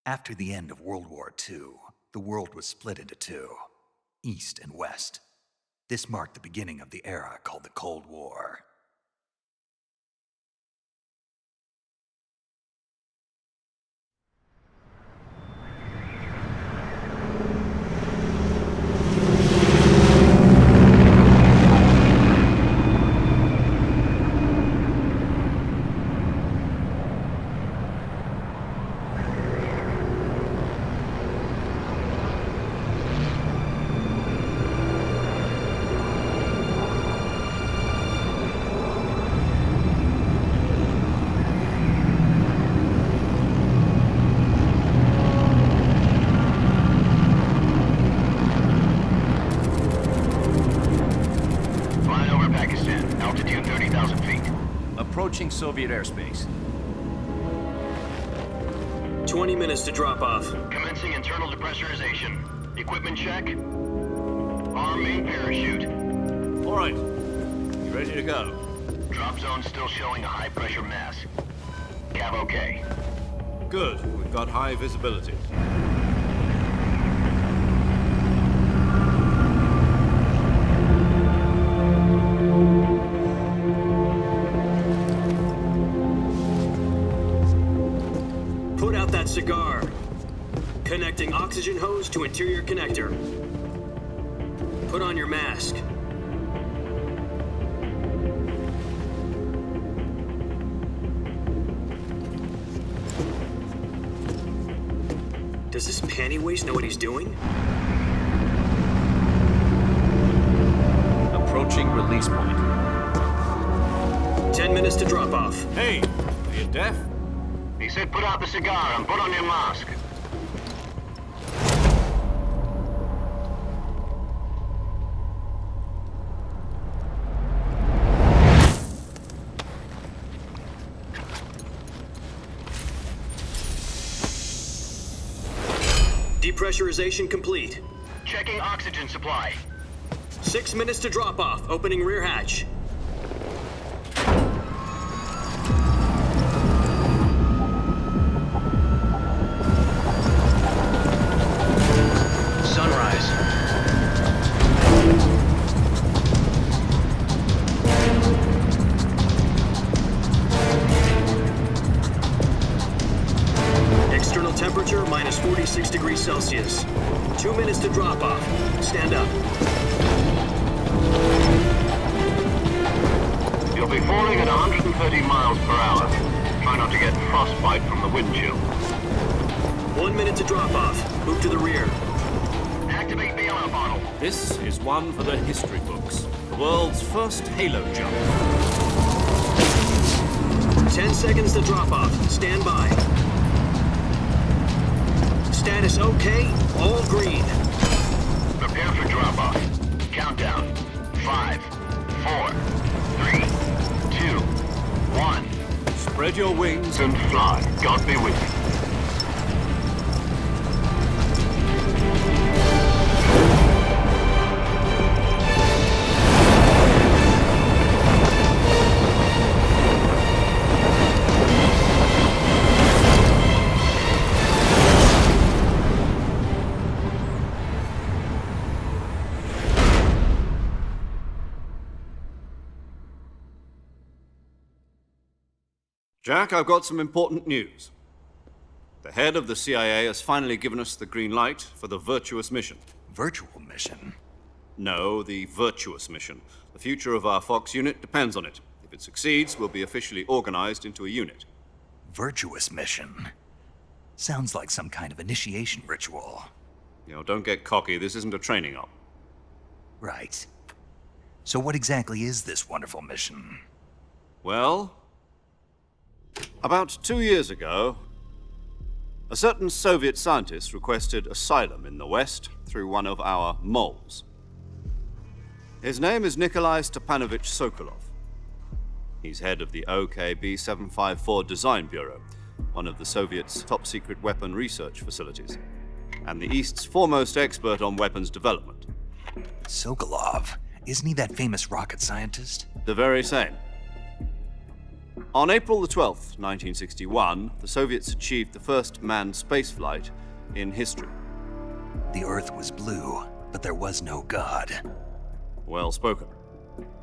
After the end of World War II, the world was split into two, East and West. This marked the beginning of the era called the Cold War. Approaching Soviet airspace. 20 minutes to drop off. Commencing internal depressurization. Equipment check. Arm main parachute. All right. You ready to go? Drop zone still showing a high pressure mass. Cav okay. Good. We've got high visibility. Cigar. Connecting oxygen hose to interior connector. Put on your mask. Does this panty waste know what he's doing? Approaching release point. 10 minutes to drop off. Hey, are you deaf? He said put out the cigar and put on your mask. Depressurization complete. Checking oxygen supply. 6 minutes to drop off. Opening rear hatch. Temperature minus 46 degrees Celsius. 2 minutes to drop off. Stand up. You'll be falling at 130 miles per hour. Try not to get frostbite from the wind chill. 1 minute to drop off. Move to the rear. Activate the air bottle. This is one for the history books. The world's first halo jump. 10 seconds to drop off. Stand by. Status okay, all green. Prepare for drop-off. Countdown. 5, 4, 3, 2, 1. Spread your wings and fly. God be with you. Jack, I've got some important news. The head of the CIA has finally given us the green light for the Virtuous Mission. Virtual Mission? No, the Virtuous Mission. The future of our Fox unit depends on it. If it succeeds, we'll be officially organized into a unit. Virtuous Mission? Sounds like some kind of initiation ritual. You know, don't get cocky. This isn't a training op. Right. So what exactly is this wonderful mission? Well, about 2 years ago, a certain Soviet scientist requested asylum in the West through one of our moles. His name is Nikolai Stepanovich Sokolov. He's head of the OKB 754 Design Bureau, one of the Soviets' top-secret weapon research facilities, and the East's foremost expert on weapons development. Sokolov? Isn't he that famous rocket scientist? The very same. On April the 12th, 1961, the Soviets achieved the first manned spaceflight in history. The Earth was blue, but there was no God. Well spoken.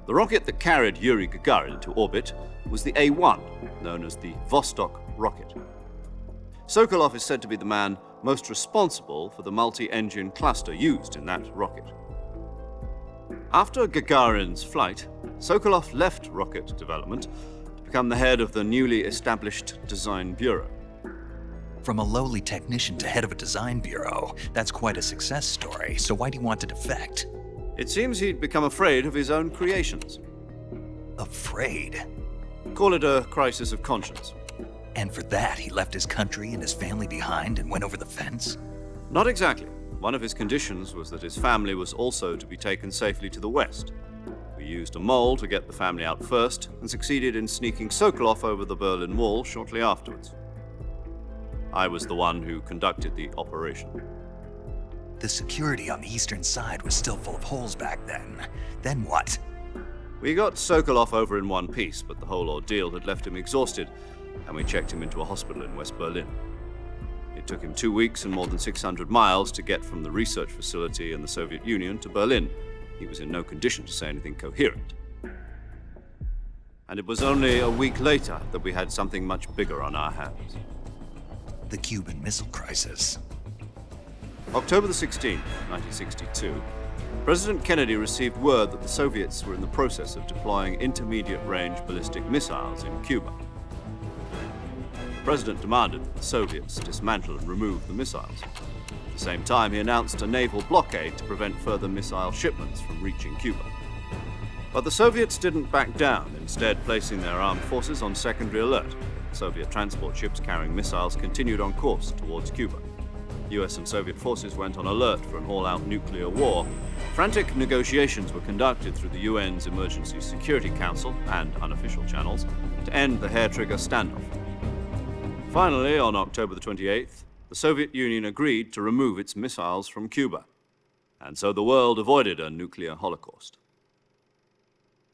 The rocket that carried Yuri Gagarin to orbit was the A-1, known as the Vostok rocket. Sokolov is said to be the man most responsible for the multi-engine cluster used in that rocket. After Gagarin's flight, Sokolov left rocket development to become the head of the newly established design bureau. From a lowly technician to head of a design bureau, that's quite a success story, so why do you want to defect? It seems he'd become afraid of his own creations. Afraid? Call it a crisis of conscience. And for that, he left his country and his family behind and went over the fence? Not exactly. One of his conditions was that his family was also to be taken safely to the west. We used a mole to get the family out first and succeeded in sneaking Sokolov over the Berlin Wall shortly afterwards. I was the one who conducted the operation. The security on the eastern side was still full of holes back then. Then what? We got Sokolov over in one piece, but the whole ordeal had left him exhausted, and we checked him into a hospital in West Berlin. It took him 2 weeks and more than 600 miles to get from the research facility in the Soviet Union to Berlin. He was in no condition to say anything coherent. And it was only a week later that we had something much bigger on our hands. The Cuban Missile Crisis. October the 16th, 1962, President Kennedy received word that the Soviets were in the process of deploying intermediate-range ballistic missiles in Cuba. The President demanded that the Soviets dismantle and remove the missiles. At the same time, he announced a naval blockade to prevent further missile shipments from reaching Cuba. But the Soviets didn't back down, instead placing their armed forces on secondary alert. Soviet transport ships carrying missiles continued on course towards Cuba. US and Soviet forces went on alert for an all-out nuclear war. Frantic negotiations were conducted through the UN's Emergency Security Council and unofficial channels to end the hair-trigger standoff. Finally, on October the 28th, the Soviet Union agreed to remove its missiles from Cuba, and so the world avoided a nuclear holocaust.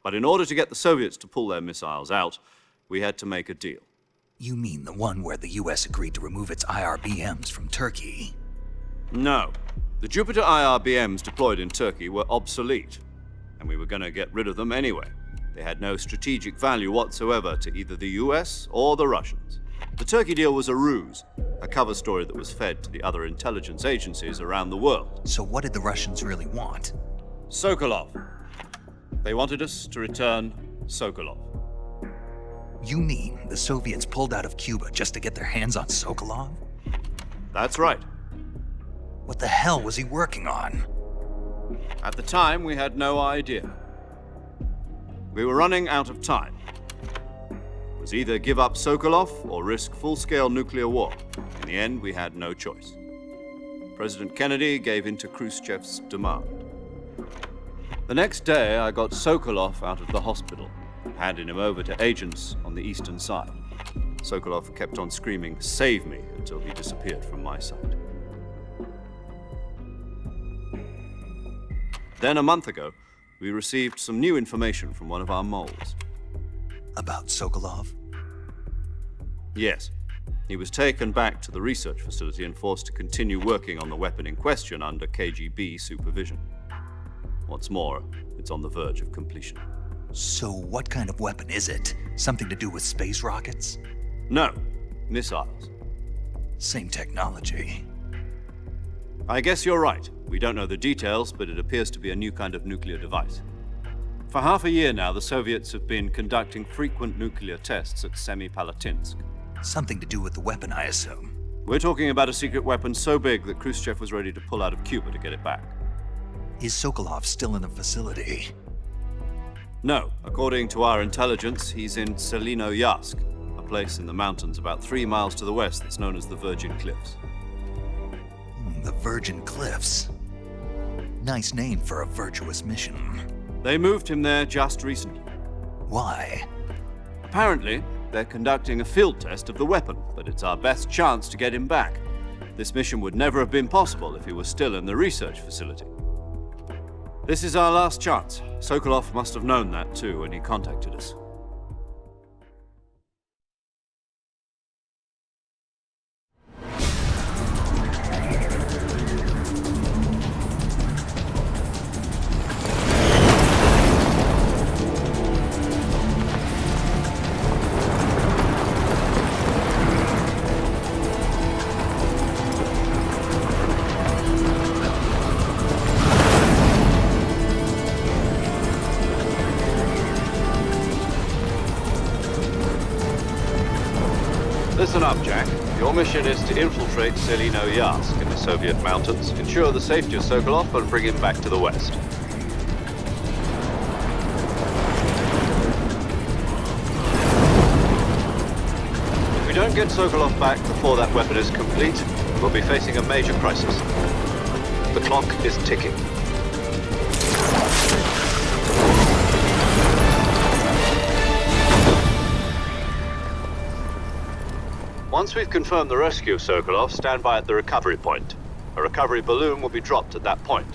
But in order to get the Soviets to pull their missiles out, we had to make a deal. You mean the one where the US agreed to remove its IRBMs from Turkey? No. The Jupiter IRBMs deployed in Turkey were obsolete, and we were going to get rid of them anyway. They had no strategic value whatsoever to either the US or the Russians. The Turkey deal was a ruse, a cover story that was fed to the other intelligence agencies around the world. So what did the Russians really want? Sokolov. They wanted us to return Sokolov. You mean the Soviets pulled out of Cuba just to get their hands on Sokolov? That's right. What the hell was he working on? At the time, we had no idea. We were running out of time. It was either give up Sokolov or risk full-scale nuclear war. In the end, we had no choice. President Kennedy gave in to Khrushchev's demand. The next day, I got Sokolov out of the hospital, handing him over to agents on the eastern side. Sokolov kept on screaming, "Save me," until he disappeared from my sight. Then a month ago, we received some new information from one of our moles. About Sokolov? Yes. He was taken back to the research facility and forced to continue working on the weapon in question under KGB supervision. What's more, it's on the verge of completion. So what kind of weapon is it? Something to do with space rockets? No, missiles. Same technology. I guess you're right. We don't know the details, but it appears to be a new kind of nuclear device. For half a year now, the Soviets have been conducting frequent nuclear tests at Semipalatinsk. Something to do with the weapon, I assume. We're talking about a secret weapon so big that Khrushchev was ready to pull out of Cuba to get it back. Is Sokolov still in the facility? No. According to our intelligence, he's in Selinoyarsk, a place in the mountains about 3 miles to the west that's known as the Virgin Cliffs. The Virgin Cliffs. Nice name for a virtuous mission. They moved him there just recently. Why? Apparently, they're conducting a field test of the weapon, but it's our best chance to get him back. This mission would never have been possible if he was still in the research facility. This is our last chance. Sokolov must have known that too when he contacted us. up, Jack. Your mission is to infiltrate Selino-Yarsk in the Soviet mountains, ensure the safety of Sokolov, and bring him back to the West. If we don't get Sokolov back before that weapon is complete, we'll be facing a major crisis. The clock is ticking. Once we've confirmed the rescue of Sokolov, stand by at the recovery point. A recovery balloon will be dropped at that point.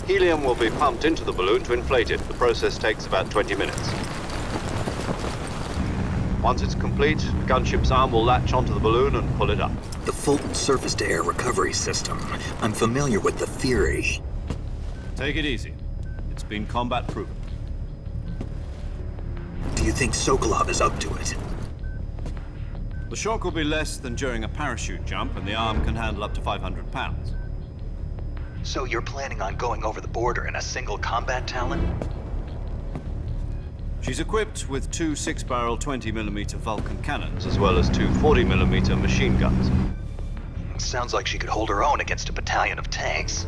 Helium will be pumped into the balloon to inflate it. The process takes about 20 minutes. Once it's complete, the gunship's arm will latch onto the balloon and pull it up. The Fulton surface-to-air recovery system. I'm familiar with the theory. Take it easy. It's been combat-proven. Do you think Sokolov is up to it? The shock will be less than during a parachute jump, and the arm can handle up to 500 pounds. So you're planning on going over the border in a single combat Talon? She's equipped with two 6-barrel 20mm Vulcan cannons, as well as two 40mm machine guns. Sounds like she could hold her own against a battalion of tanks.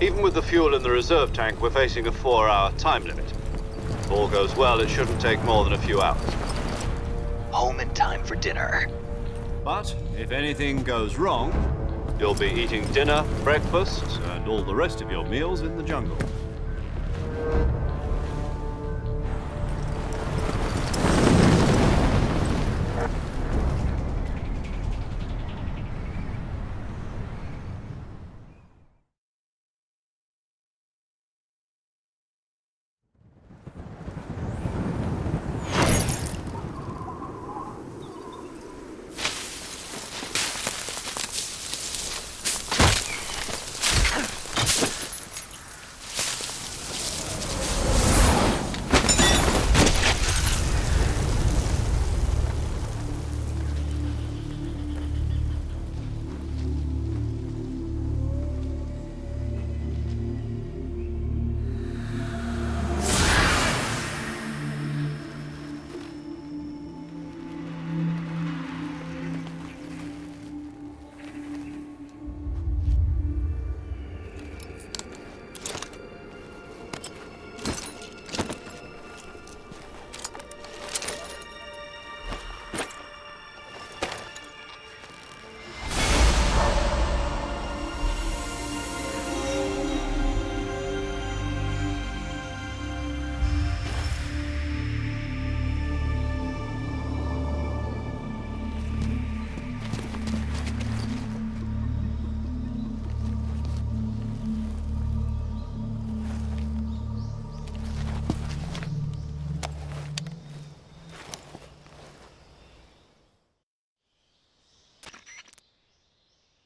Even with the fuel in the reserve tank, we're facing a 4-hour time limit. If all goes well, it shouldn't take more than a few hours. Home in time for dinner. But if anything goes wrong, you'll be eating dinner, breakfast, and all the rest of your meals in the jungle.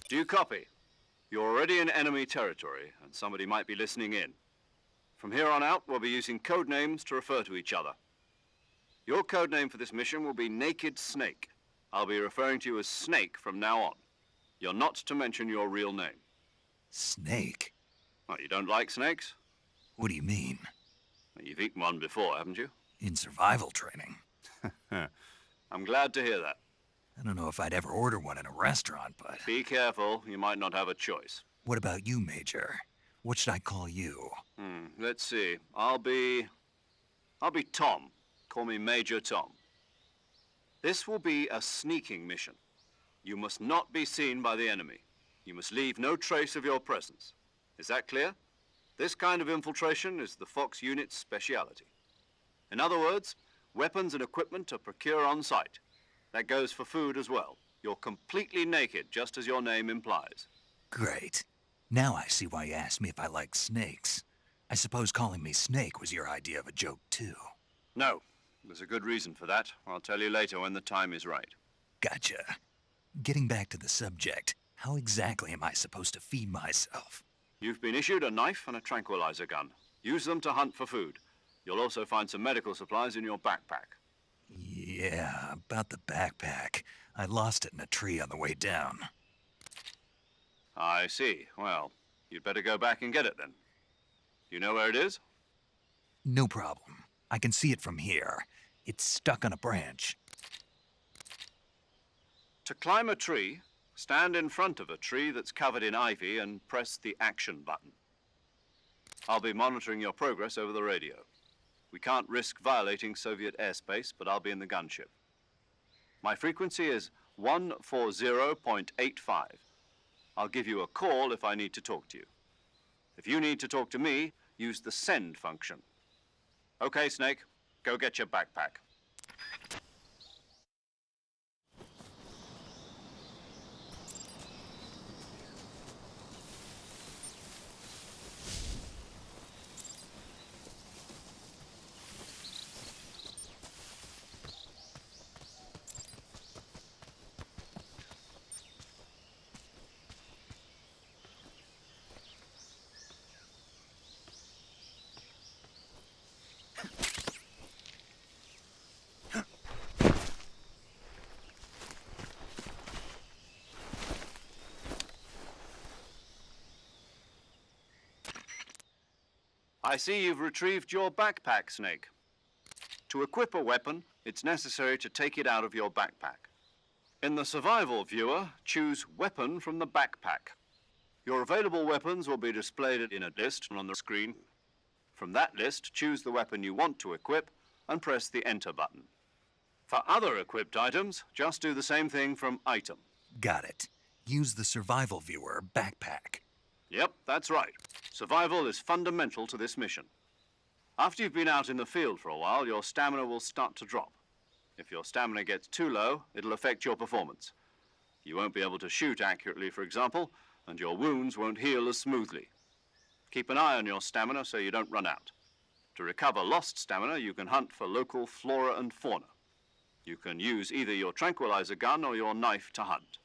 Do you copy? You're already in enemy territory, and somebody might be listening in. From here on out, we'll be using code names to refer to each other. Your code name for this mission will be Naked Snake. I'll be referring to you as Snake from now on. You're not to mention your real name. Snake? Oh, you don't like snakes? What do you mean? Well, you've eaten one before, haven't you? In survival training. I'm glad to hear that. I don't know if I'd ever order one in a restaurant, but... Be careful, you might not have a choice. What about you, Major? What should I call you? Let's see. I'll be Tom. Call me Major Tom. This will be a sneaking mission. You must not be seen by the enemy. You must leave no trace of your presence. Is that clear? This kind of infiltration is the Fox unit's speciality. In other words, weapons and equipment are procured on site. That goes for food as well. You're completely naked, just as your name implies. Great. Now I see why you asked me if I like snakes. I suppose calling me Snake was your idea of a joke, too. No. There's a good reason for that. I'll tell you later when the time is right. Gotcha. Getting back to the subject, how exactly am I supposed to feed myself? You've been issued a knife and a tranquilizer gun. Use them to hunt for food. You'll also find some medical supplies in your backpack. Yeah, about the backpack. I lost it in a tree on the way down. I see. Well, you'd better go back and get it then. You know where it is? No problem. I can see it from here. It's stuck on a branch. To climb a tree, stand in front of a tree that's covered in ivy and press the action button. I'll be monitoring your progress over the radio. We can't risk violating Soviet airspace, but I'll be in the gunship. My frequency is 140.85. I'll give you a call if I need to talk to you. If you need to talk to me, use the send function. Okay, Snake, go get your backpack. I see you've retrieved your backpack, Snake. To equip a weapon, it's necessary to take it out of your backpack. In the survival viewer, choose Weapon from the backpack. Your available weapons will be displayed in a list on the screen. From that list, choose the weapon you want to equip and press the Enter button. For other equipped items, just do the same thing from Item. Got it. Use the survival viewer backpack. Yep, that's right. Survival is fundamental to this mission. After you've been out in the field for a while, your stamina will start to drop. If your stamina gets too low, it'll affect your performance. You won't be able to shoot accurately, for example, and your wounds won't heal as smoothly. Keep an eye on your stamina so you don't run out. To recover lost stamina, you can hunt for local flora and fauna. You can use either your tranquilizer gun or your knife to hunt.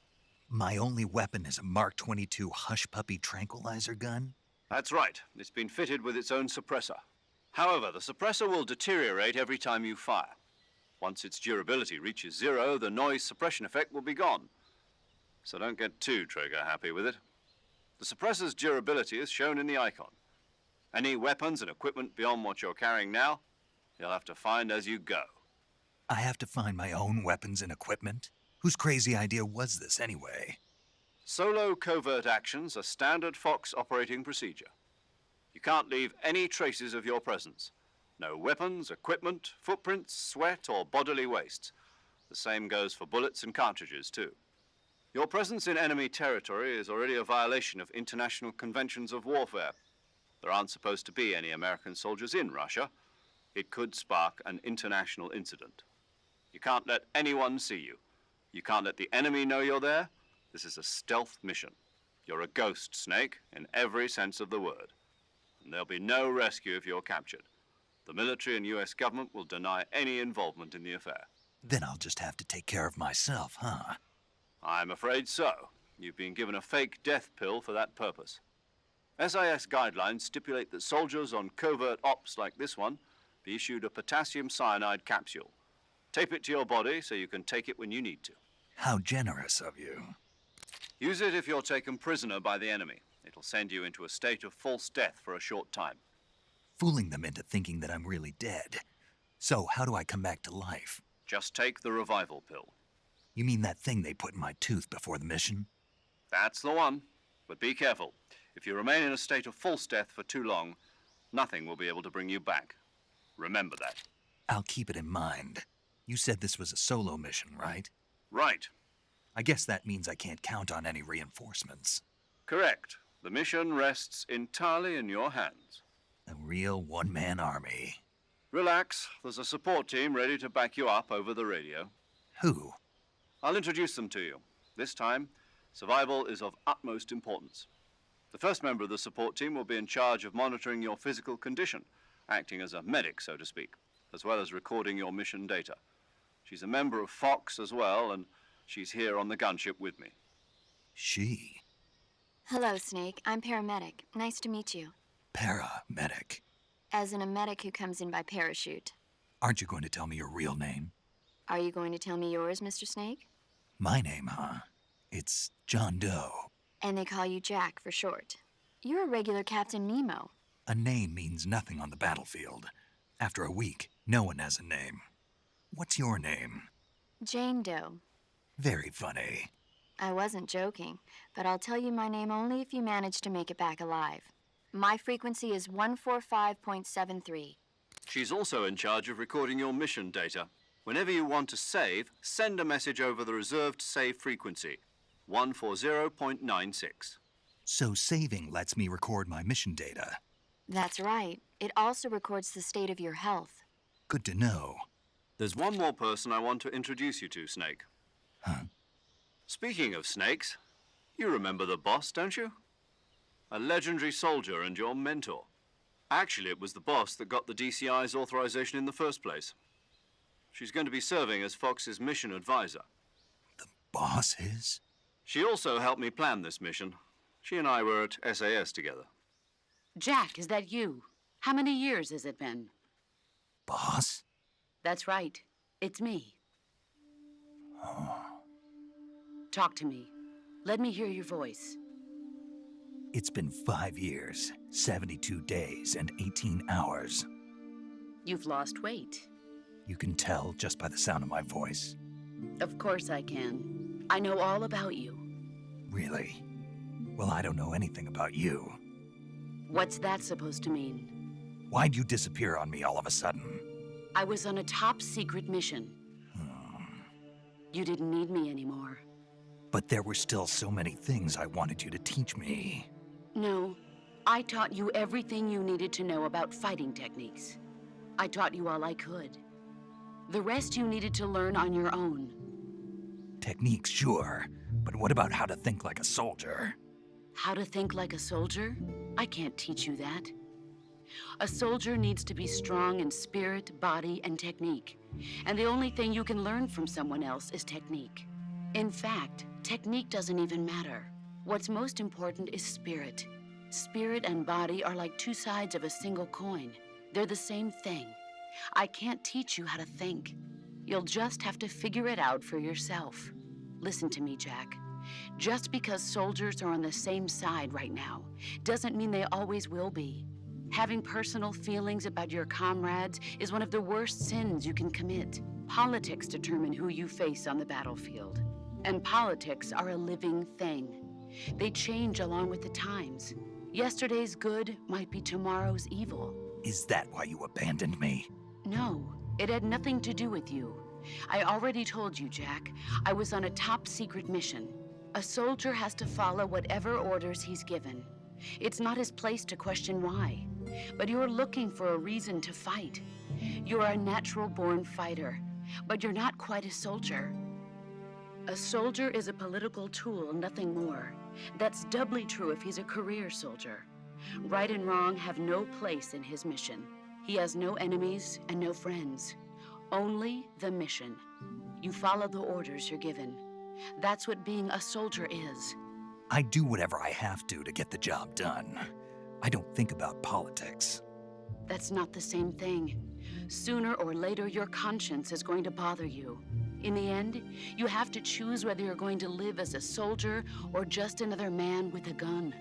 My only weapon is a Mark 22 Hush Puppy tranquilizer gun? That's right. It's been fitted with its own suppressor. However, the suppressor will deteriorate every time you fire. Once its durability reaches 0, the noise suppression effect will be gone. So don't get too trigger-happy with it. The suppressor's durability is shown in the icon. Any weapons and equipment beyond what you're carrying now, you'll have to find as you go. I have to find my own weapons and equipment? Whose crazy idea was this anyway? Solo covert actions are standard Fox operating procedure. You can't leave any traces of your presence. No weapons, equipment, footprints, sweat, or bodily wastes. The same goes for bullets and cartridges, too. Your presence in enemy territory is already a violation of international conventions of warfare. There aren't supposed to be any American soldiers in Russia. It could spark an international incident. You can't let anyone see you. You can't let the enemy know you're there. This is a stealth mission. You're a ghost, Snake, in every sense of the word. And there'll be no rescue if you're captured. The military and US government will deny any involvement in the affair. Then I'll just have to take care of myself, huh? I'm afraid so. You've been given a fake death pill for that purpose. SIS guidelines stipulate that soldiers on covert ops like this one be issued a potassium cyanide capsule. Tape it to your body so you can take it when you need to. How generous of you. Use it if you're taken prisoner by the enemy. It'll send you into a state of false death for a short time. Fooling them into thinking that I'm really dead. So how do I come back to life? Just take the revival pill. You mean that thing they put in my tooth before the mission? That's the one. But be careful. If you remain in a state of false death for too long, nothing will be able to bring you back. Remember that. I'll keep it in mind. You said this was a solo mission, right? Right. I guess that means I can't count on any reinforcements. Correct. The mission rests entirely in your hands. A real one-man army. Relax. There's a support team ready to back you up over the radio. Who? I'll introduce them to you. This time, survival is of utmost importance. The first member of the support team will be in charge of monitoring your physical condition, acting as a medic, so to speak, as well as recording your mission data. She's a member of Fox as well, and she's here on the gunship with me. She? Hello, Snake. I'm paramedic. Nice to meet you. Paramedic. As in a medic who comes in by parachute. Aren't you going to tell me your real name? Are you going to tell me yours, Mr. Snake? My name, huh? It's John Doe. And they call you Jack for short. You're a regular Captain Nemo. A name means nothing on the battlefield. After a week, no one has a name. What's your name? Jane Doe. Very funny. I wasn't joking, but I'll tell you my name only if you manage to make it back alive. My frequency is 145.73. She's also in charge of recording your mission data. Whenever you want to save, send a message over the reserved save frequency, 140.96. So saving lets me record my mission data. That's right. It also records the state of your health. Good to know. There's one more person I want to introduce you to, Snake. Huh? Speaking of snakes, you remember the boss, don't you? A legendary soldier and your mentor. Actually, it was the boss that got the DCI's authorization in the first place. She's going to be serving as Fox's mission advisor. The boss is? She also helped me plan this mission. She and I were at SAS together. Jack, is that you? How many years has it been? Boss? That's right. It's me. Oh. Talk to me. Let me hear your voice. It's been 5 years, 72 days, and 18 hours. You've lost weight. You can tell just by the sound of my voice. Of course I can. I know all about you. Really? Well, I don't know anything about you. What's that supposed to mean? Why'd you disappear on me all of a sudden? I was on a top-secret mission. You didn't need me anymore. But there were still so many things I wanted you to teach me. No, I taught you everything you needed to know about fighting techniques. I taught you all I could. The rest you needed to learn on your own. Techniques, sure. But what about how to think like a soldier? How to think like a soldier? I can't teach you that. A soldier needs to be strong in spirit, body, and technique. And the only thing you can learn from someone else is technique. In fact, technique doesn't even matter. What's most important is spirit. Spirit and body are like two sides of a single coin. They're the same thing. I can't teach you how to think. You'll just have to figure it out for yourself. Listen to me, Jack. Just because soldiers are on the same side right now doesn't mean they always will be. Having personal feelings about your comrades is one of the worst sins you can commit. Politics determine who you face on the battlefield. And politics are a living thing. They change along with the times. Yesterday's good might be tomorrow's evil. Is that why you abandoned me? No, it had nothing to do with you. I already told you, Jack. I was on a top-secret mission. A soldier has to follow whatever orders he's given. It's not his place to question why. But you're looking for a reason to fight. You're a natural-born fighter, but you're not quite a soldier. A soldier is a political tool, nothing more. That's doubly true if he's a career soldier. Right and wrong have no place in his mission. He has no enemies and no friends. Only the mission. You follow the orders you're given. That's what being a soldier is. I do whatever I have to get the job done. I don't think about politics. That's not the same thing. Sooner or later, your conscience is going to bother you. In the end, you have to choose whether you're going to live as a soldier or just another man with a gun.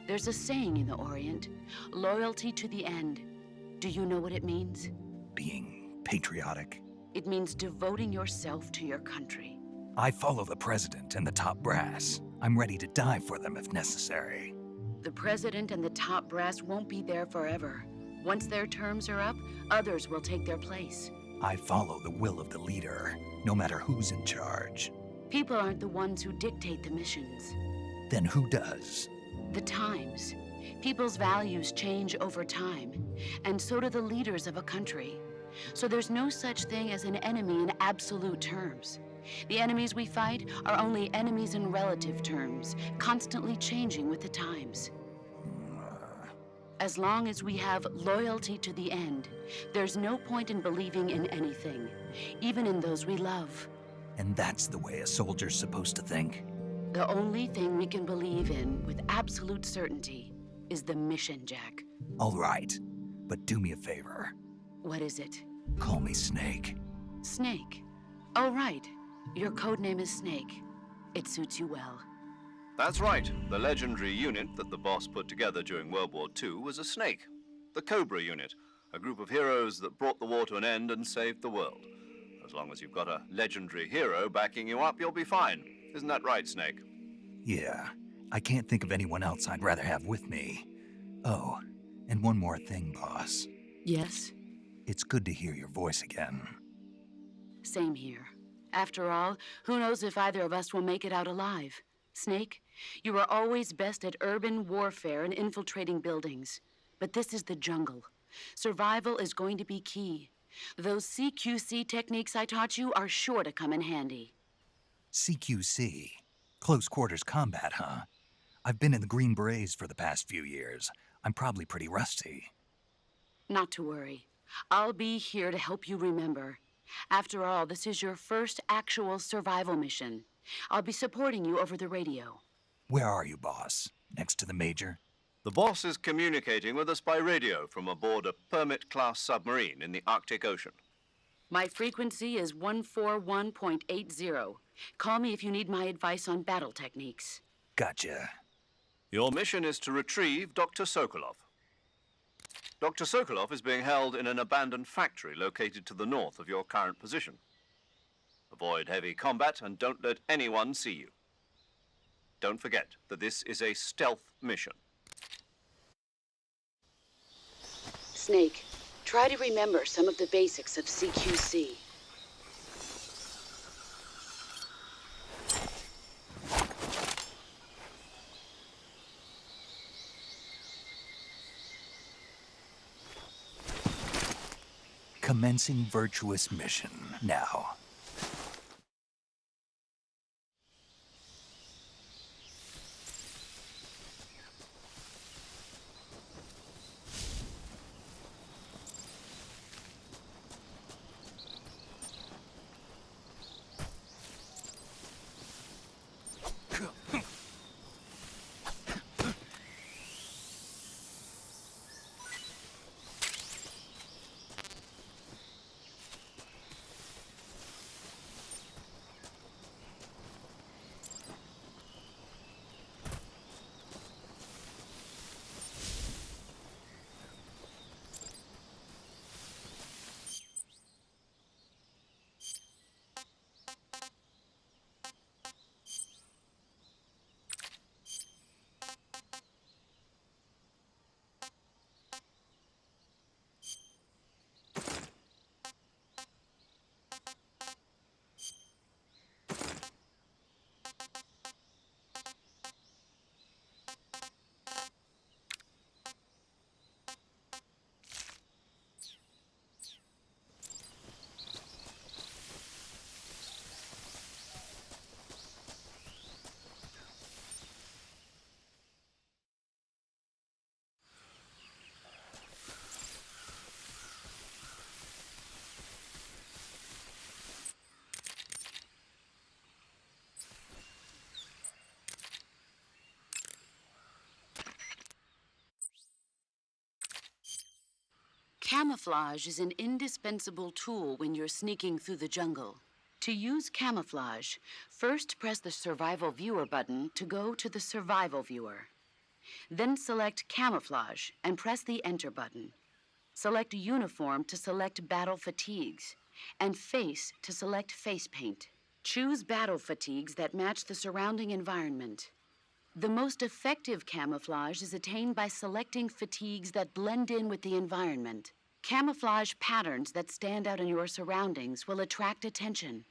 There's a saying in the Orient, loyalty to the end. Do you know what it means? Being patriotic. It means devoting yourself to your country. I follow the president and the top brass. I'm ready to die for them if necessary. The president and the top brass won't be there forever. Once their terms are up, others will take their place. I follow the will of the leader, no matter who's in charge. People aren't the ones who dictate the missions. Then who does? The times. People's values change over time, and so do the leaders of a country. So there's no such thing as an enemy in absolute terms. The enemies we fight are only enemies in relative terms, constantly changing with the times. As long as we have loyalty to the end, there's no point in believing in anything, even in those we love. And that's the way a soldier's supposed to think? The only thing we can believe in with absolute certainty is the mission, Jack. All right, but do me a favor. What is it? Call me Snake. Snake. Oh, right. Your codename is Snake. It suits you well. That's right. The legendary unit that the boss put together during World War II was a snake. The Cobra unit, a group of heroes that brought the war to an end and saved the world. A As long as you've got a legendary hero backing you up, you'll be fine. Isn't that right, Snake? Yeah, I can't think of anyone else I'd rather have with me. Oh, and one more thing, boss. Yes? It's good to hear your voice again. Same here. After all, who knows if either of us will make it out alive? Snake, you are always best at urban warfare and infiltrating buildings. But this is the jungle. Survival is going to be key. Those CQC techniques I taught you are sure to come in handy. CQC? Close quarters combat, huh? I've been in the Green Berets for the past few years. I'm probably pretty rusty. Not to worry. I'll be here to help you remember. After all, this is your first actual survival mission. I'll be supporting you over the radio. Where are you, boss? Next to the Major? The boss is communicating with us by radio from aboard a Permit-class submarine in the Arctic Ocean. My frequency is 141.80. Call me if you need my advice on battle techniques. Gotcha. Your mission is to retrieve Dr. Sokolov. Dr. Sokolov is being held in an abandoned factory located to the north of your current position. Avoid heavy combat and don't let anyone see you. Don't forget that this is a stealth mission. Snake, try to remember some of the basics of CQC. Commencing Virtuous Mission now. Camouflage is an indispensable tool when you're sneaking through the jungle. To use camouflage, first press the Survival Viewer button to go to the Survival Viewer. Then select Camouflage and press the Enter button. Select Uniform to select Battle Fatigues, and Face to select Face Paint. Choose battle fatigues that match the surrounding environment. The most effective camouflage is attained by selecting fatigues that blend in with the environment. Camouflage patterns that stand out in your surroundings will attract attention.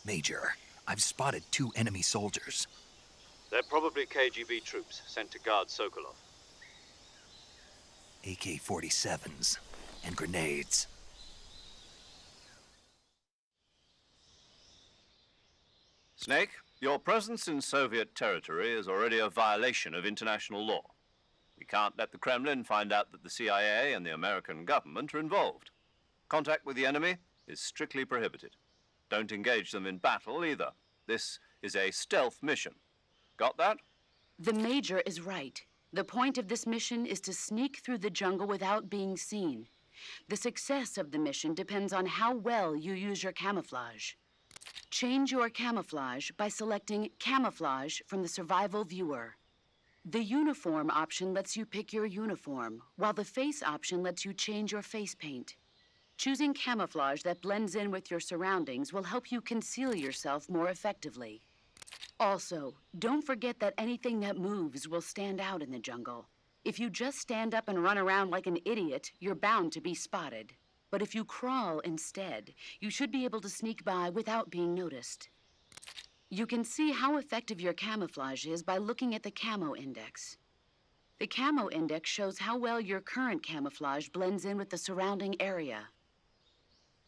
Major, I've spotted 2 enemy soldiers. They're probably KGB troops sent to guard Sokolov. AK-47s and grenades. Snake, your presence in Soviet territory is already a violation of international law. We can't let the Kremlin find out that the CIA and the American government are involved. Contact with the enemy is strictly prohibited. Don't engage them in battle either. This is a stealth mission. Got that? The Major is right. The point of this mission is to sneak through the jungle without being seen. The success of the mission depends on how well you use your camouflage. Change your camouflage by selecting Camouflage from the Survival Viewer. The Uniform option lets you pick your uniform, while the Face option lets you change your face paint. Choosing camouflage that blends in with your surroundings will help you conceal yourself more effectively. Also, don't forget that anything that moves will stand out in the jungle. If you just stand up and run around like an idiot, you're bound to be spotted. But if you crawl instead, you should be able to sneak by without being noticed. You can see how effective your camouflage is by looking at the camo index. The camo index shows how well your current camouflage blends in with the surrounding area.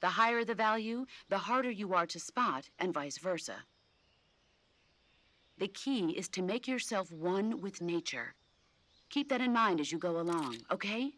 The higher the value, the harder you are to spot, and vice versa. The key is to make yourself one with nature. Keep that in mind as you go along, okay?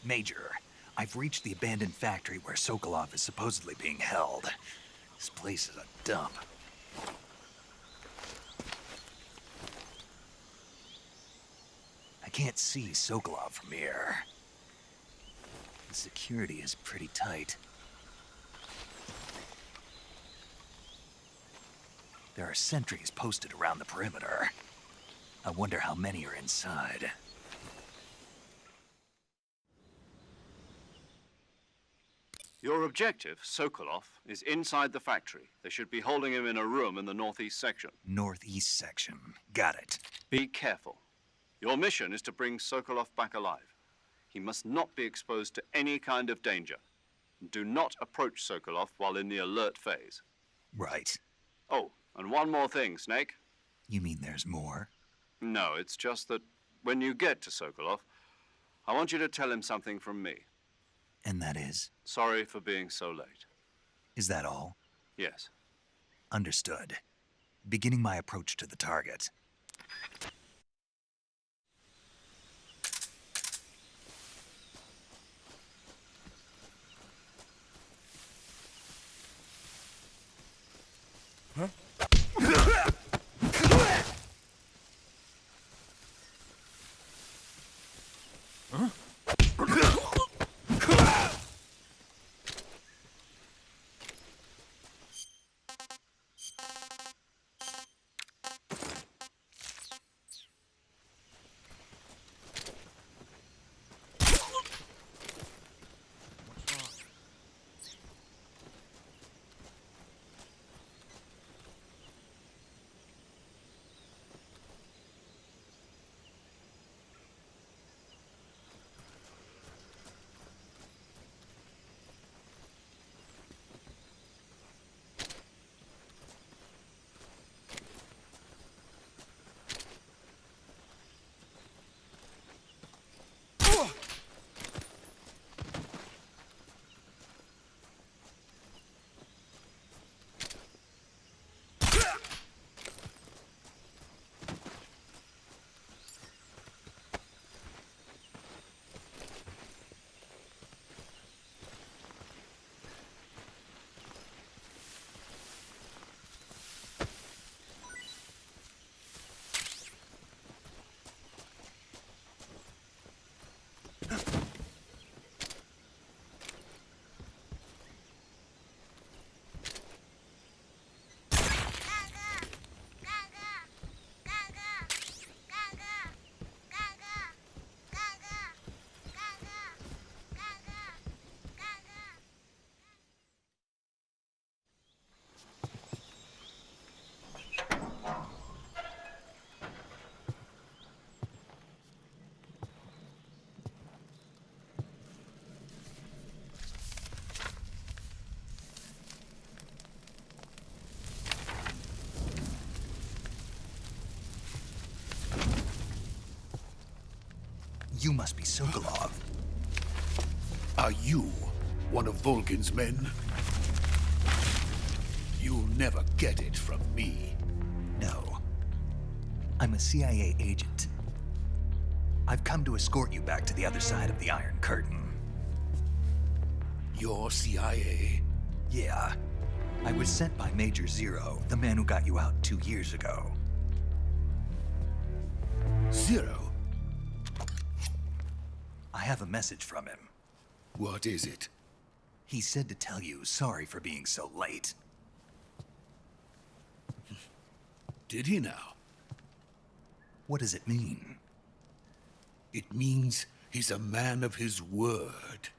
Major, I've reached the abandoned factory where Sokolov is supposedly being held. This place is a dump. I can't see Sokolov from here. The security is pretty tight. There are sentries posted around the perimeter. I wonder how many are inside. Your objective, Sokolov, is inside the factory. They should be holding him in a room in the northeast section. Northeast section. Got it. Be careful. Your mission is to bring Sokolov back alive. He must not be exposed to any kind of danger. Do not approach Sokolov while in the alert phase. Right. Oh, and one more thing, Snake. You mean there's more? No, it's just that when you get to Sokolov, I want you to tell him something from me. And that is? Sorry for being so late. Is that all? Yes. Understood. Beginning my approach to the target. Huh? Huh? must be Sokolov. Are you one of Volgin's men? You'll never get it from me. No. I'm a CIA agent. I've come to escort you back to the other side of the Iron Curtain. You're CIA? Yeah. I was sent by Major Zero, the man who got you out 2 years ago. Zero? I have a message from him. What is it? He said to tell you sorry for being so late. Did he now? What does it mean? It means he's a man of his word.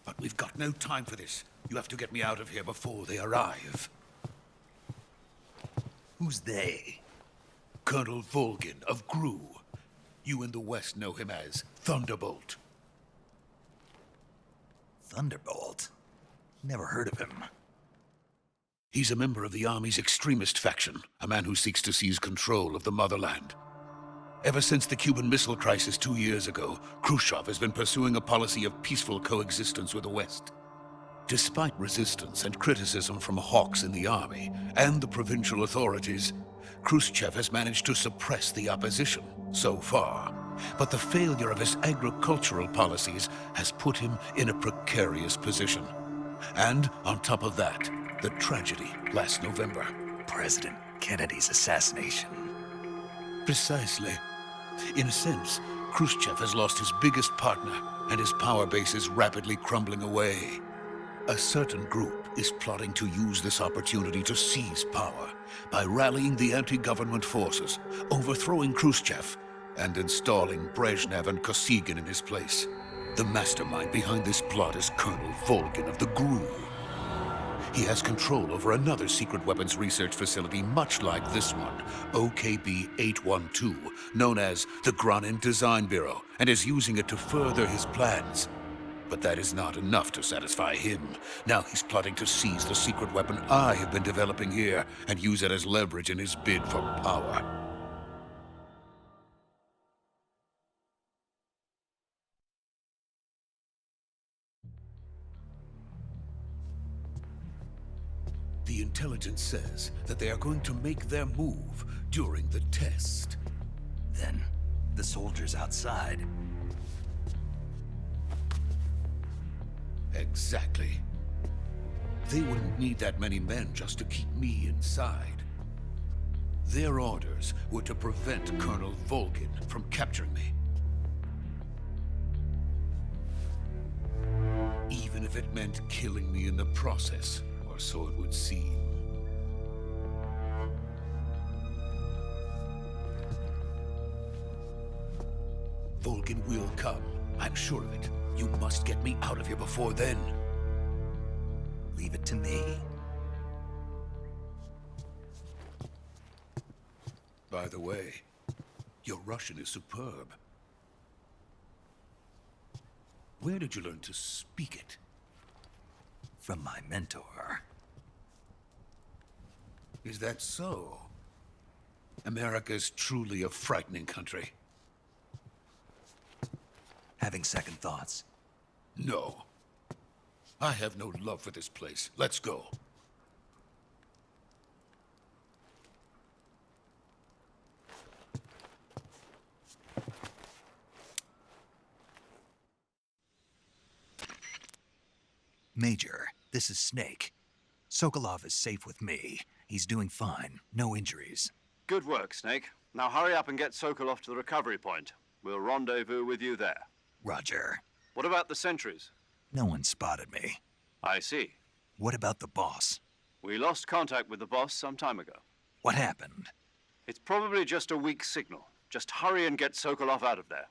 But we've got no time for this. You have to get me out of here before they arrive. Who's they? Colonel Volgin of GRU. You in the West know him as Thunderbolt. Thunderbolt? Never heard of him. He's a member of the Army's extremist faction, a man who seeks to seize control of the motherland. Ever since the Cuban Missile Crisis 2 years ago, Khrushchev has been pursuing a policy of peaceful coexistence with the West. Despite resistance and criticism from hawks in the army and the provincial authorities, Khrushchev has managed to suppress the opposition so far. But the failure of his agricultural policies has put him in a precarious position. And on top of that, the tragedy last November. President Kennedy's assassination. Precisely. In a sense, Khrushchev has lost his biggest partner, and his power base is rapidly crumbling away. A certain group is plotting to use this opportunity to seize power by rallying the anti-government forces, overthrowing Khrushchev, and installing Brezhnev and Kosygin in his place. The mastermind behind this plot is Colonel Volgin of the GRU. He has control over another secret weapons research facility much like this one, OKB-812, known as the Granin Design Bureau, and is using it to further his plans. But that is not enough to satisfy him. Now he's plotting to seize the secret weapon I have been developing here and use it as leverage in his bid for power. The intelligence says that they are going to make their move during the test. Then, the soldiers outside. Exactly. They wouldn't need that many men just to keep me inside. Their orders were to prevent Colonel Volgin from capturing me. Even if it meant killing me in the process, or so it would seem. Volgin will come. I'm sure of it. You must get me out of here before then. Leave it to me. By the way, your Russian is superb. Where did you learn to speak it? From my mentor. Is that so? America's truly a frightening country. Having second thoughts. No. I have no love for this place. Let's go. Major, this is Snake. Sokolov is safe with me. He's doing fine. No injuries. Good work, Snake. Now hurry up and get Sokolov to the recovery point. We'll rendezvous with you there. Roger. What about the sentries? No one spotted me. I see. What about the boss? We lost contact with the boss some time ago. What happened? It's probably just a weak signal. Just hurry and get Sokolov out of there.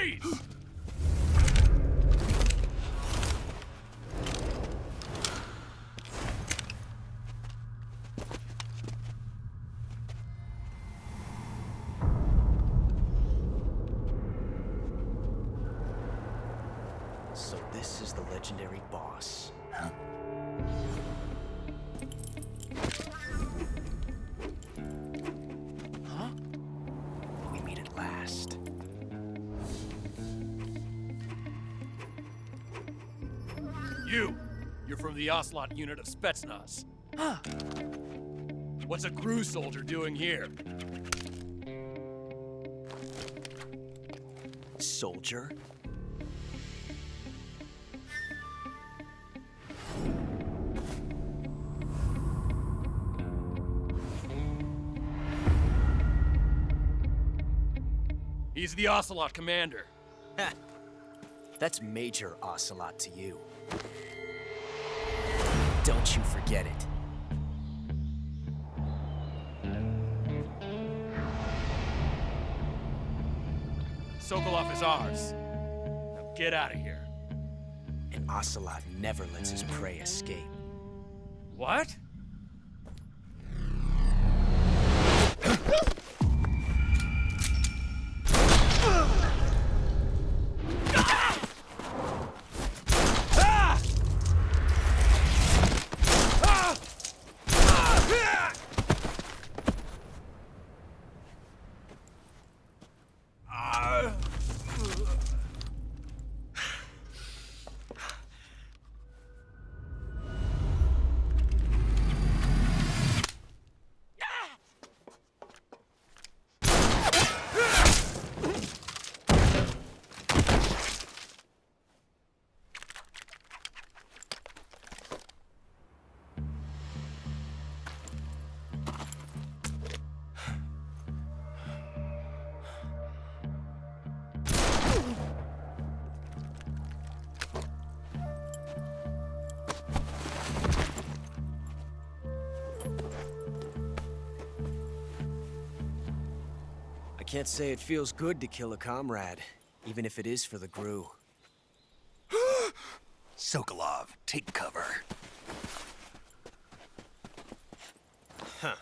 Freeze! So this is the legendary boss. Huh? Huh? We meet at last. You're from the Ocelot unit of Spetsnaz. Huh. What's a crew soldier doing here? Soldier? He's the Ocelot commander. Ha! That's Major Ocelot to you. Don't you forget it. Sokolov is ours. Now get out of here. And Ocelot never lets his prey escape. What? I can't say it feels good to kill a comrade, even if it is for the GRU. Sokolov, take cover. Huh.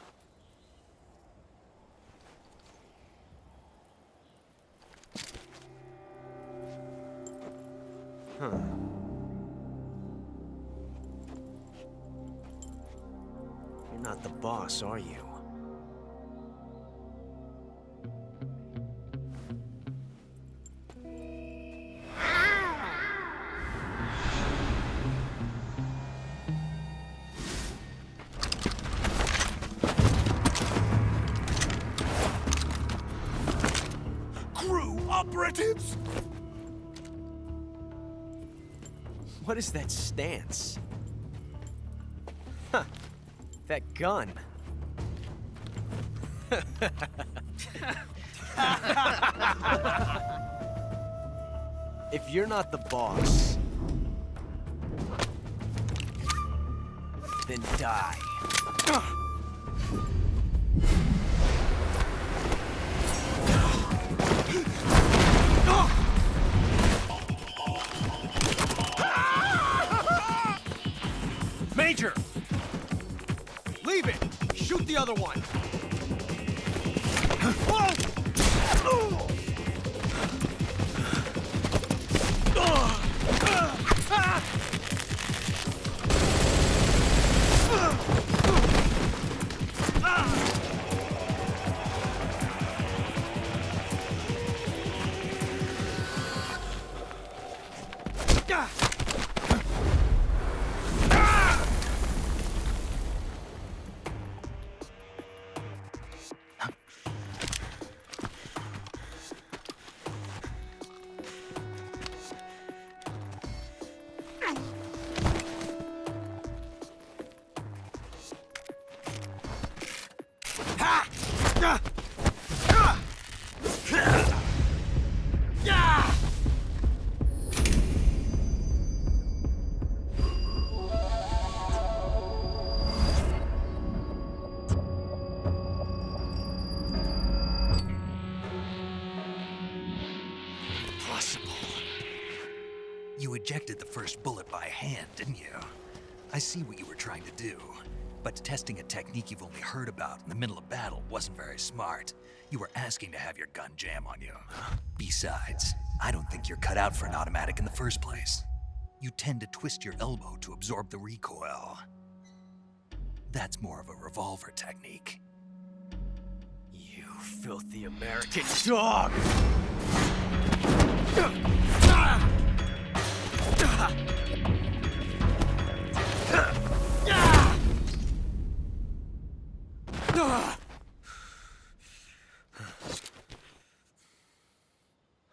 Huh. You're not the boss, are you? Operatives! What is that stance? Huh. That gun. If you're not the boss, then die. Major! Leave it! Shoot the other one! ejected the first bullet by hand, didn't you? I see what you were trying to do, but testing a technique you've only heard about in the middle of battle wasn't very smart. You were asking to have your gun jam on you. Besides, I don't think you're cut out for an automatic in the first place. You tend to twist your elbow to absorb the recoil. That's more of a revolver technique. You filthy American dog!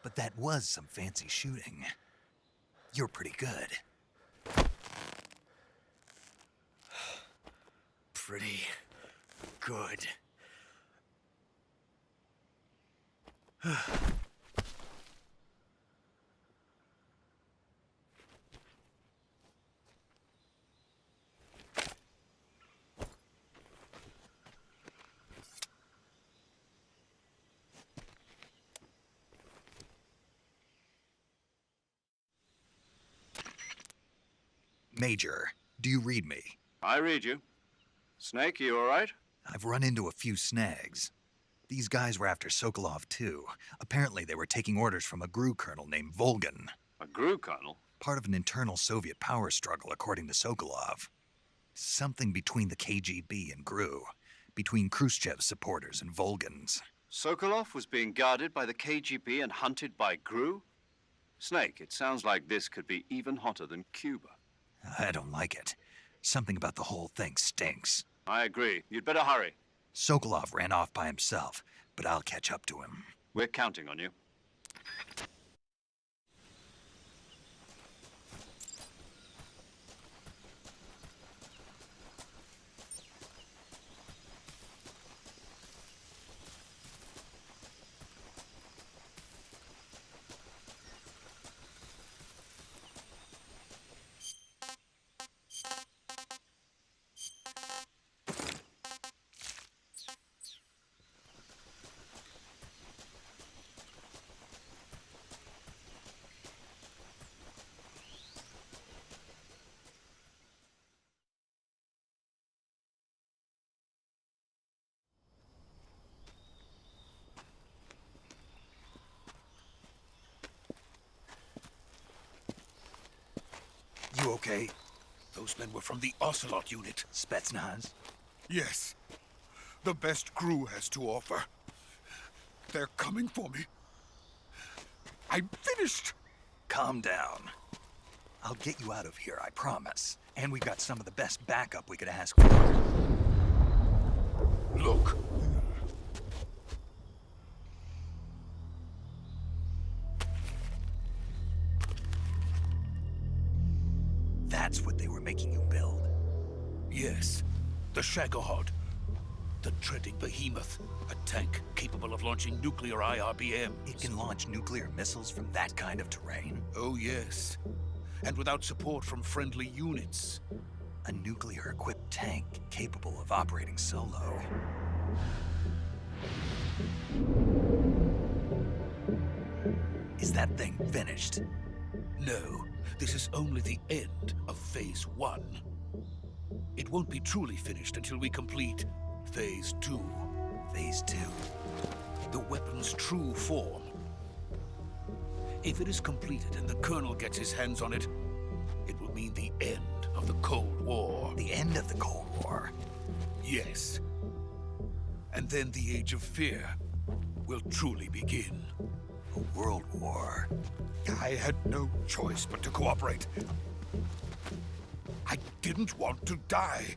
But that was some fancy shooting. You're pretty good. Pretty good. Major, do you read me? I read you. Snake, you all right? I've run into a few snags. These guys were after Sokolov, too. Apparently, they were taking orders from a GRU colonel named Volgan. A GRU colonel? Part of an internal Soviet power struggle, according to Sokolov. Something between the KGB and GRU. Between Khrushchev's supporters and Volgan's. Sokolov was being guarded by the KGB and hunted by GRU? Snake, it sounds like this could be even hotter than Cuba. I don't like it. Something about the whole thing stinks. I agree. You'd better hurry. Sokolov ran off by himself, but I'll catch up to him. We're counting on you. You okay? Those men were from the Ocelot unit. Spetsnaz? Yes. The best GRU has to offer. They're coming for me. I'm finished. Calm down. I'll get you out of here, I promise. And we got some of the best backup we could ask for. Look. That's what they were making you build? Yes. The Shagohod. The treading behemoth. A tank capable of launching nuclear IRBMs. It can launch nuclear missiles from that kind of terrain? Oh, yes. And without support from friendly units. A nuclear-equipped tank capable of operating solo. Is that thing finished? No. This is only the end of Phase 1. It won't be truly finished until we complete Phase 2. Phase 2? The weapon's true form. If it is completed and the Colonel gets his hands on it, it will mean the end of the Cold War. The end of the Cold War? Yes. And then the Age of Fear will truly begin. A world war? I had no choice but to cooperate. I didn't want to die.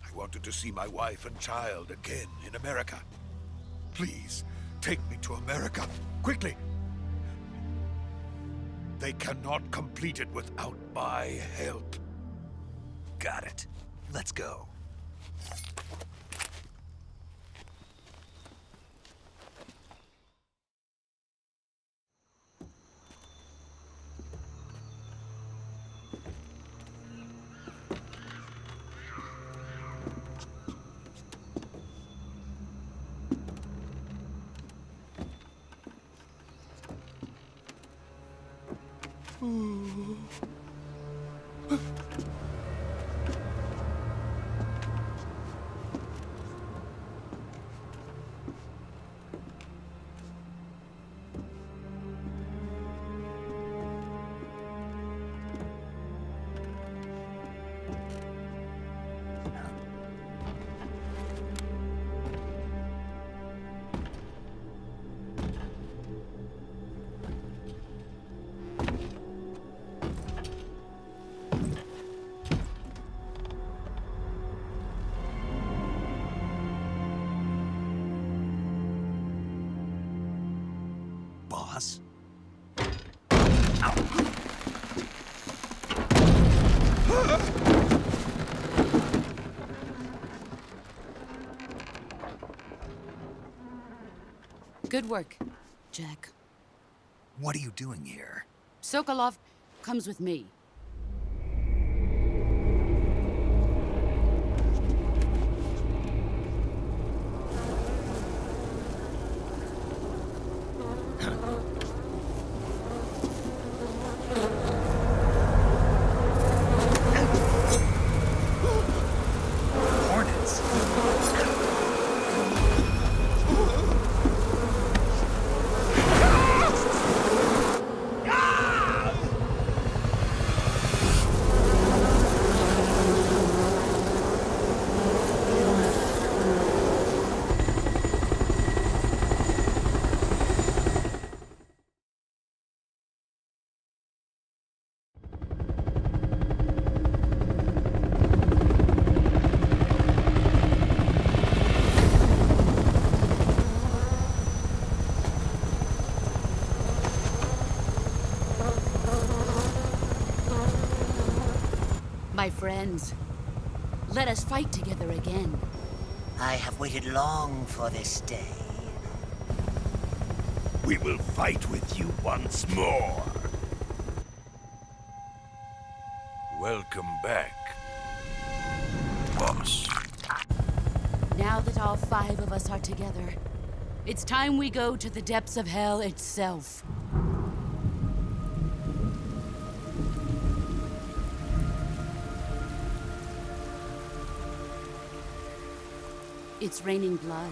I wanted to see my wife and child again in America. Please, take me to America, quickly. They cannot complete it without my help. Got it. Let's go. Boss? Good work, Jack. What are you doing here? Sokolov comes with me. Hornets? My friends, let us fight together again. I have waited long for this day. We will fight with you once more. Welcome back, boss. Now that all 5 of us are together, it's time we go to the depths of hell itself. It's raining blood.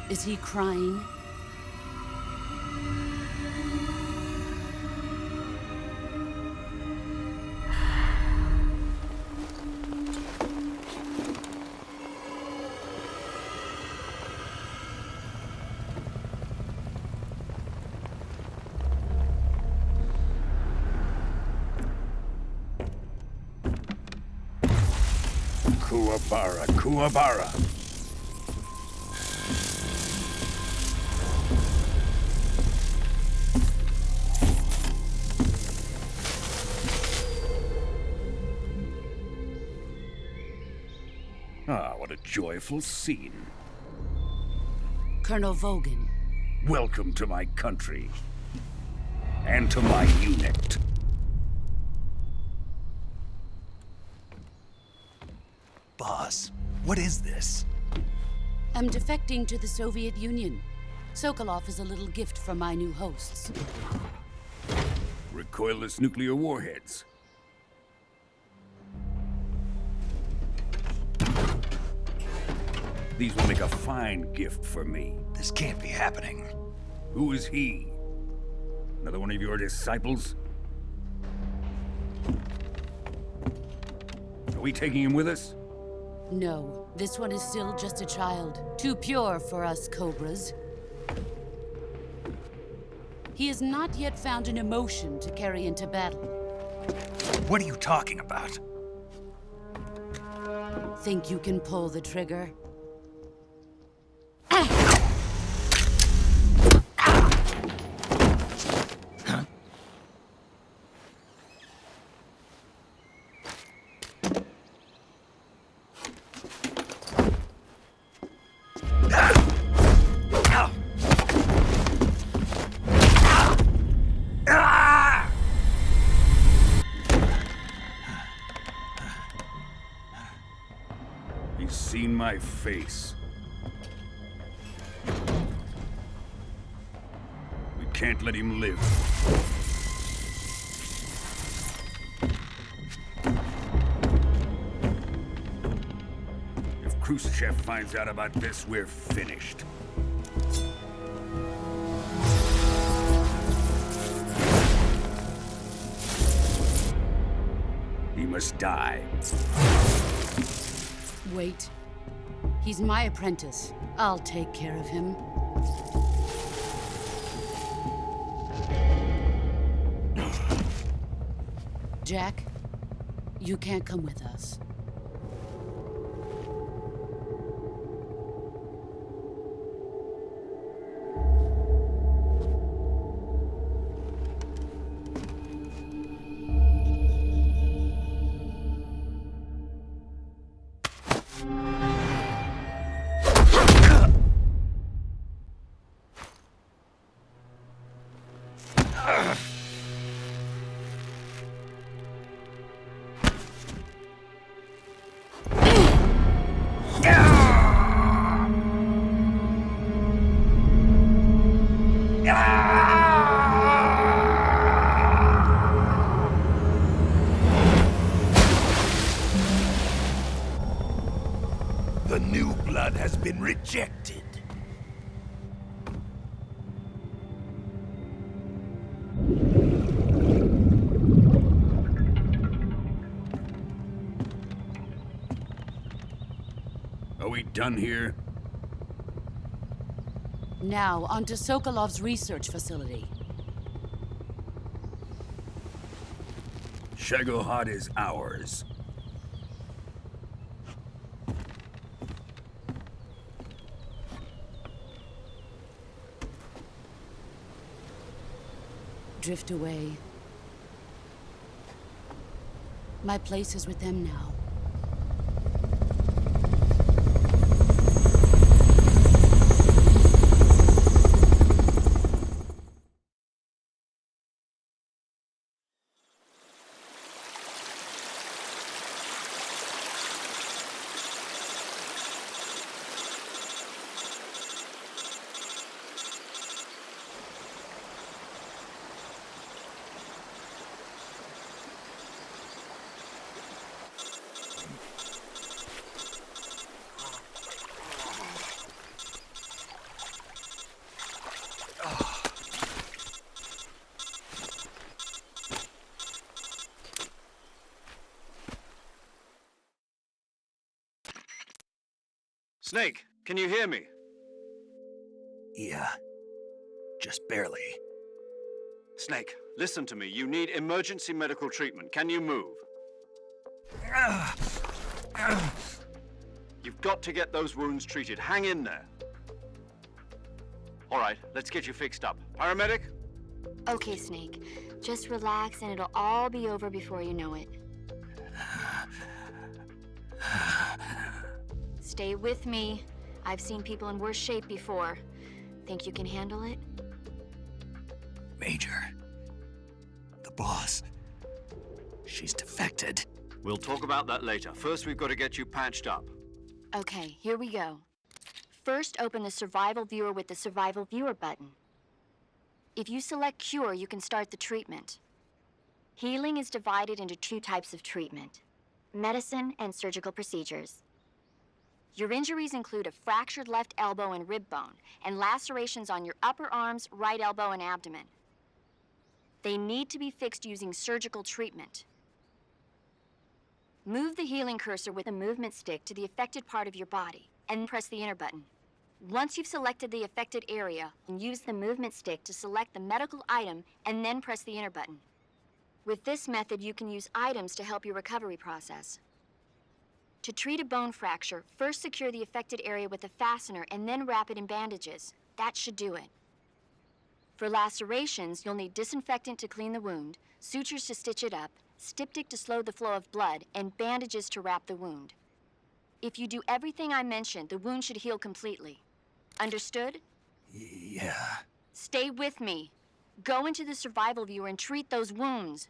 Is he crying? Kuwabara, Kuwabara. Ah, what a joyful scene. Colonel Vogan. Welcome to my country. And to my unit. Boss, what is this? I'm defecting to the Soviet Union. Sokolov is a little gift from my new hosts. Recoilless nuclear warheads. These will make a fine gift for me. This can't be happening. Who is he? Another one of your disciples? Are we taking him with us? No, this one is still just a child. Too pure for us Cobras. He has not yet found an emotion to carry into battle. What are you talking about? Think you can pull the trigger? He's seen my face. We can't let him live. If Khrushchev finds out about this, we're finished. He must die. Wait. He's my apprentice. I'll take care of him. Jack, you can't come with us. The new blood has been rejected. Are we done here? Now, onto Sokolov's research facility. Shagohod is ours. Drift away. My place is with them now. Snake, can you hear me? Yeah. Just barely. Snake, listen to me. You need emergency medical treatment. Can you move? You've got to get those wounds treated. Hang in there. All right, let's get you fixed up. Paramedic? Okay, Snake. Just relax and it'll all be over before you know it. Stay with me. I've seen people in worse shape before. Think you can handle it? Major. The boss. She's defected. We'll talk about that later. First, we've got to get you patched up. Okay, here we go. First, open the survival viewer with the survival viewer button. If you select cure, you can start the treatment. Healing is divided into two types of treatment: medicine and surgical procedures. Your injuries include a fractured left elbow and rib bone, and lacerations on your upper arms, right elbow, and abdomen. They need to be fixed using surgical treatment. Move the healing cursor with a movement stick to the affected part of your body, and press the enter button. Once you've selected the affected area, use the movement stick to select the medical item, and then press the enter button. With this method, you can use items to help your recovery process. To treat a bone fracture, first secure the affected area with a fastener and then wrap it in bandages. That should do it. For lacerations, you'll need disinfectant to clean the wound, sutures to stitch it up, styptic to slow the flow of blood, and bandages to wrap the wound. If you do everything I mentioned, the wound should heal completely. Understood? Yeah. Stay with me. Go into the survival viewer and treat those wounds.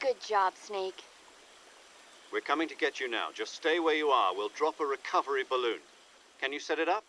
Good job, Snake. We're coming to get you now. Just stay where you are. We'll drop a recovery balloon. Can you set it up?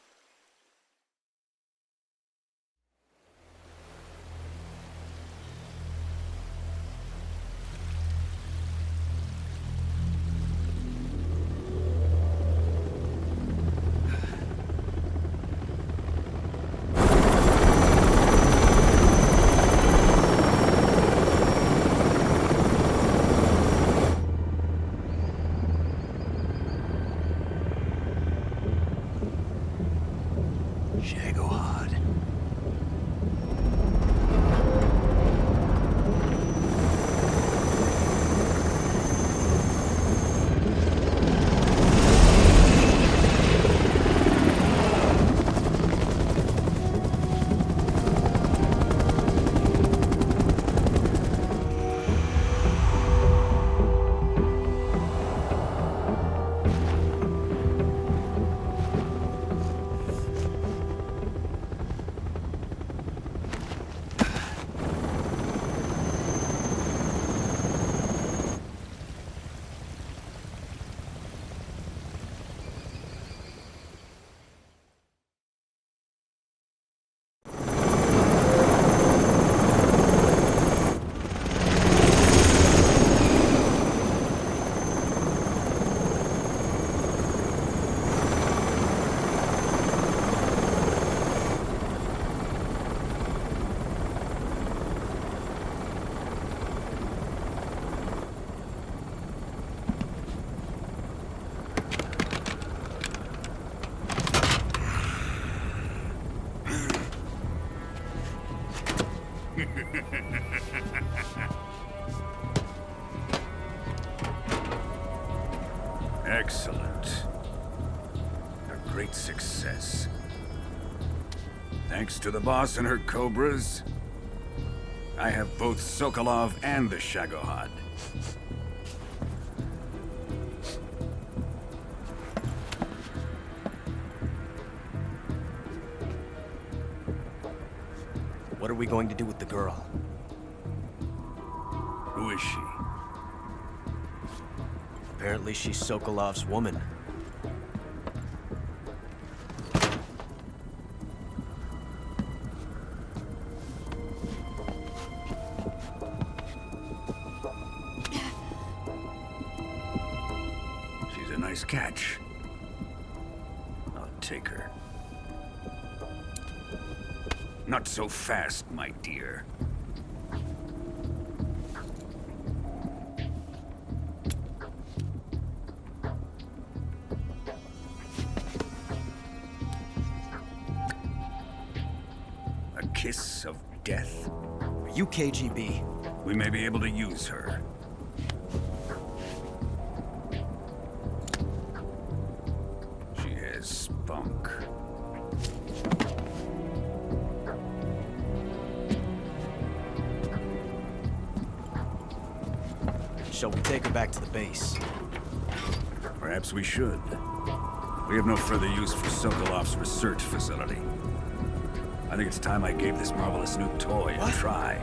Excellent. A great success. Thanks to the boss and her cobras, I have both Sokolov and the Shagohod. What are we going to do with the girl? Who is she? Apparently she's Sokolov's woman. She's a nice catch. I'll take her. Not so fast, my dear. A kiss of death? Are you KGB? We may be able to use her. She has spunk. Shall we take her back to the base? Perhaps we should. We have no further use for Sokolov's research facility. I think it's time I gave this marvelous new toy a try.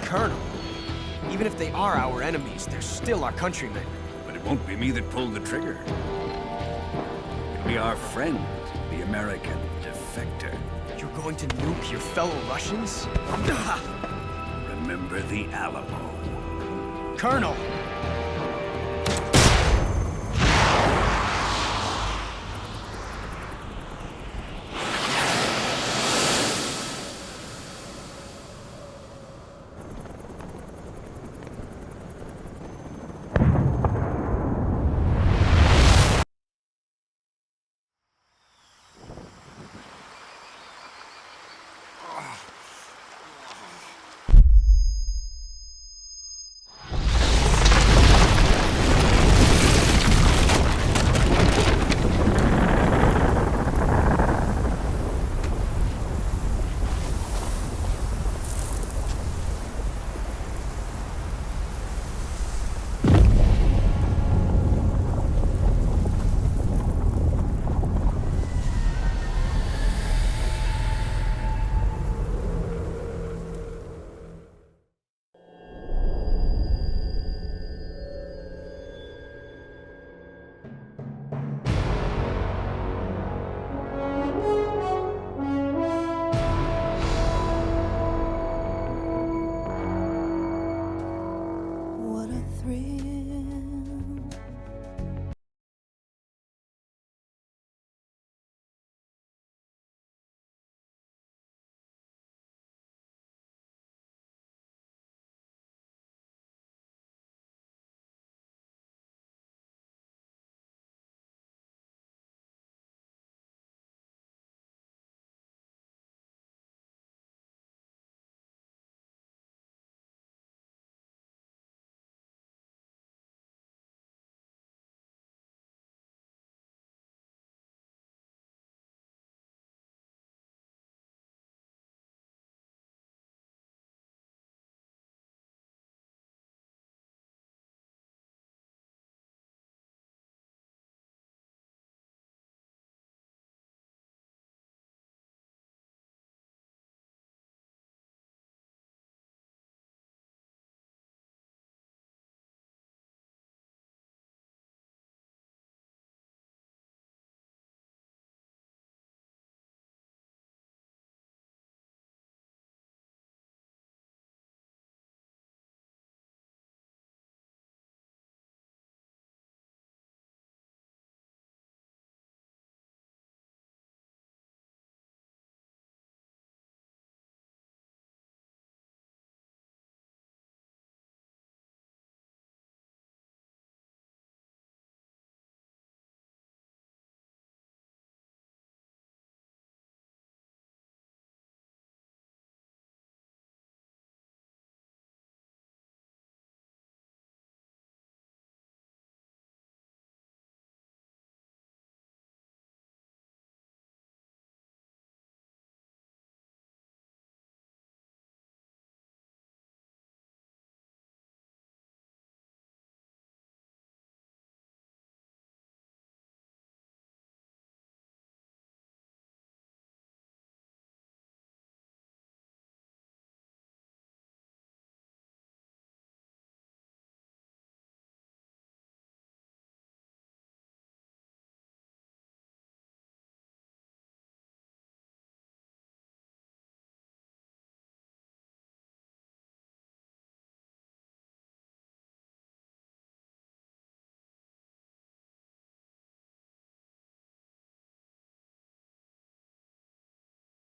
Colonel, even if they are our enemies, they're still our countrymen. But it won't be me that pulled the trigger. It'll be our friend, the American defector. You're going to nuke your fellow Russians? Remember the Alamo. Colonel,